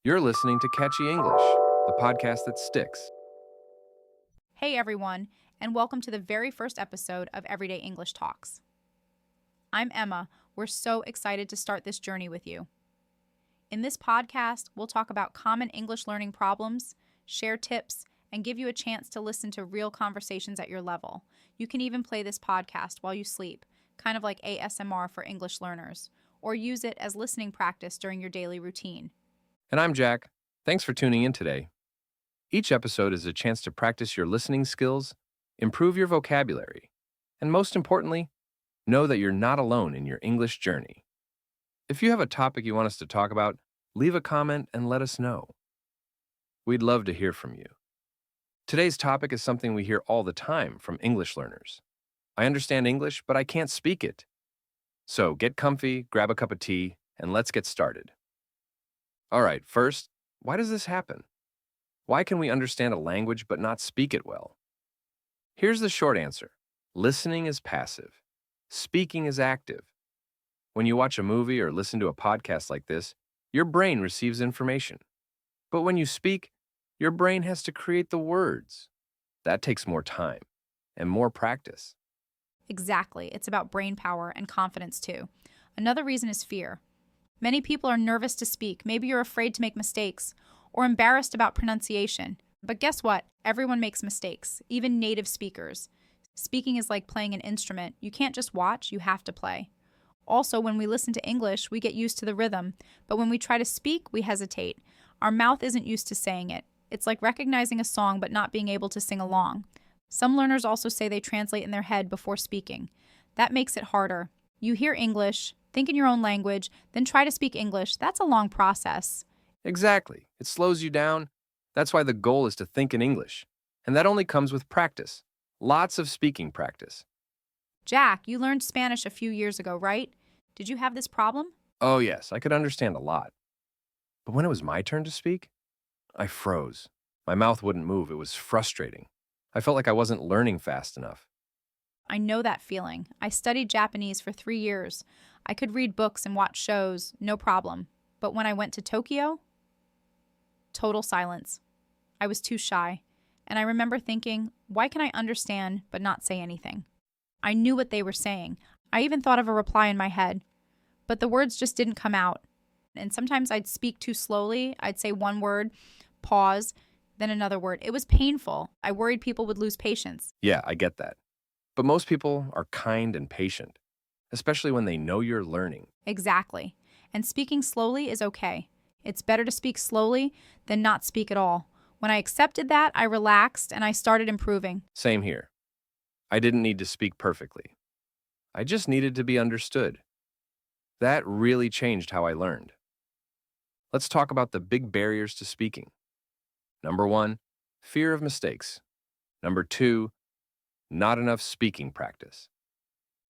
You're listening to Catchy English, the podcast that sticks. Hey everyone, and welcome to the very first episode of Everyday English Talks. I'm Emma. We're so excited to start this journey with you. In this podcast, we'll talk about common English learning problems, share tips, and give you a chance to listen to real conversations at your level. You can even play this podcast while you sleep, kind of like ASMR for English learners, or use it as listening practice during your daily routine. And I'm Jack. Thanks for tuning in today. Each episode is a chance to practice your listening skills, improve your vocabulary, and most importantly, know that you're not alone in your English journey. If you have a topic you want us to talk about, leave a comment and let us know. We'd love to hear from you. Today's topic is something we hear all the time from English learners. I understand English, but I can't speak it. So get comfy, grab a cup of tea, and let's get started. All right, first, why does this happen? Why can we understand a language but not speak it well? Here's the short answer. Listening is passive. Speaking is active. When you watch a movie or listen to a podcast like this, your brain receives information. But when you speak, your brain has to create the words. That takes more time and more practice. Exactly. It's about brain power and confidence too. Another reason is fear. Many people are nervous to speak. Maybe you're afraid to make mistakes or embarrassed about pronunciation. But guess what? Everyone makes mistakes, even native speakers. Speaking is like playing an instrument. You can't just watch, you have to play. Also, when we listen to English, we get used to the rhythm. But when we try to speak, we hesitate. Our mouth isn't used to saying it. It's like recognizing a song but not being able to sing along. Some learners also say they translate in their head before speaking. That makes it harder. You hear English, think in your own language, then try to speak English. That's a long process. Exactly. It slows you down. That's why the goal is to think in English. And that only comes with practice. Lots of speaking practice. Jack, you learned Spanish a few years ago, right? Did you have this problem? Oh, yes, I could understand a lot. But when it was my turn to speak, I froze. My mouth wouldn't move. It was frustrating. I felt like I wasn't learning fast enough. I know that feeling. I studied Japanese for 3 years. I could read books and watch shows, no problem. But when I went to Tokyo, total silence. I was too shy. And I remember thinking, why can I understand but not say anything? I knew what they were saying. I even thought of a reply in my head. But the words just didn't come out. And sometimes I'd speak too slowly. I'd say one word, pause, then another word. It was painful. I worried people would lose patience. Yeah, I get that. But most people are kind and patient, especially when they know you're learning. Exactly. And speaking slowly is okay. It's better to speak slowly than not speak at all. When I accepted that, I relaxed and I started improving. Same here. I didn't need to speak perfectly. I just needed to be understood. That really changed how I learned. Let's talk about the big barriers to speaking. Number 1, fear of mistakes. Number 2, not enough speaking practice.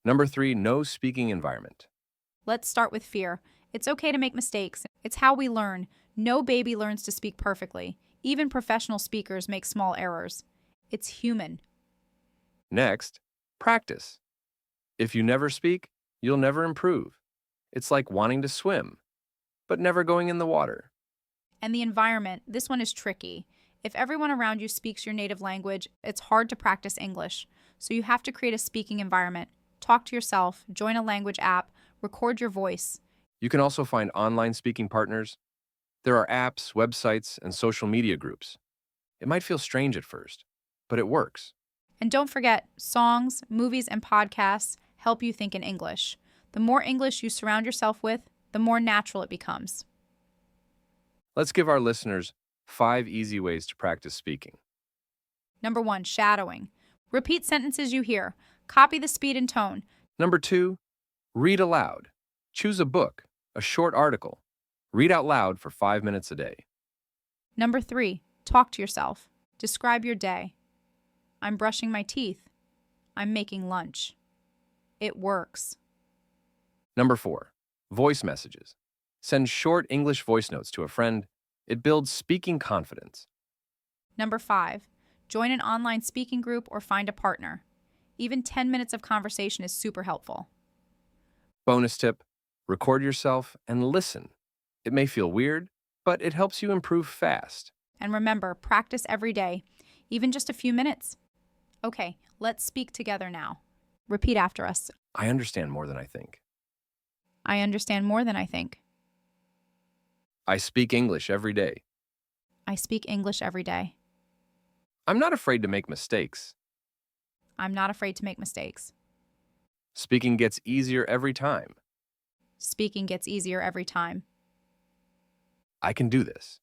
Number 3, no speaking environment. Let's start with fear. It's okay to make mistakes. It's how we learn. No baby learns to speak perfectly. Even professional speakers make small errors. It's human. Next, practice. If you never speak, you'll never improve. It's like wanting to swim, but never going in the water. And the environment, this one is tricky. If everyone around you speaks your native language, it's hard to practice English. So you have to create a speaking environment. Talk to yourself, join a language app, record your voice. You can also find online speaking partners. There are apps, websites, and social media groups. It might feel strange at first, but it works. And don't forget, songs, movies, and podcasts help you think in English. The more English you surround yourself with, the more natural it becomes. Let's give our listeners 5 easy ways to practice speaking. Number 1, shadowing. Repeat sentences you hear. Copy the speed and tone. Number 2, read aloud. Choose a book, a short article. Read out loud for 5 minutes a day. Number 3, talk to yourself. Describe your day. I'm brushing my teeth. I'm making lunch. It works. Number 4, voice messages. Send short English voice notes to a friend. It builds speaking confidence. Number 5, join an online speaking group or find a partner. Even 10 minutes of conversation is super helpful. Bonus tip, record yourself and listen. It may feel weird, but it helps you improve fast. And remember, practice every day, even just a few minutes. Okay, let's speak together now. Repeat after us. I understand more than I think. I understand more than I think. I speak English every day. I speak English every day. I'm not afraid to make mistakes. I'm not afraid to make mistakes. Speaking gets easier every time. Speaking gets easier every time. I can do this.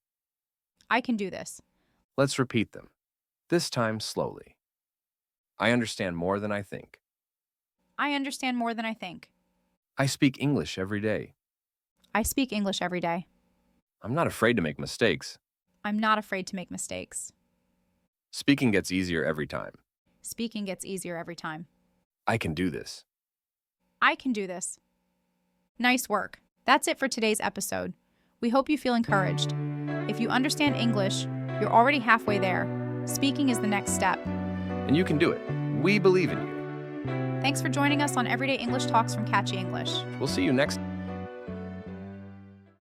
I can do this. Let's repeat them, this time slowly. I understand more than I think. I understand more than I think. I speak English every day. I speak English every day. I'm not afraid to make mistakes. I'm not afraid to make mistakes. Speaking gets easier every time. Speaking gets easier every time. I can do this. I can do this. Nice work. That's it for today's episode. We hope you feel encouraged. If you understand English, you're already halfway there. Speaking is the next step. And you can do it. We believe in you. Thanks for joining us on Everyday English Talks from Catchy English. We'll see you next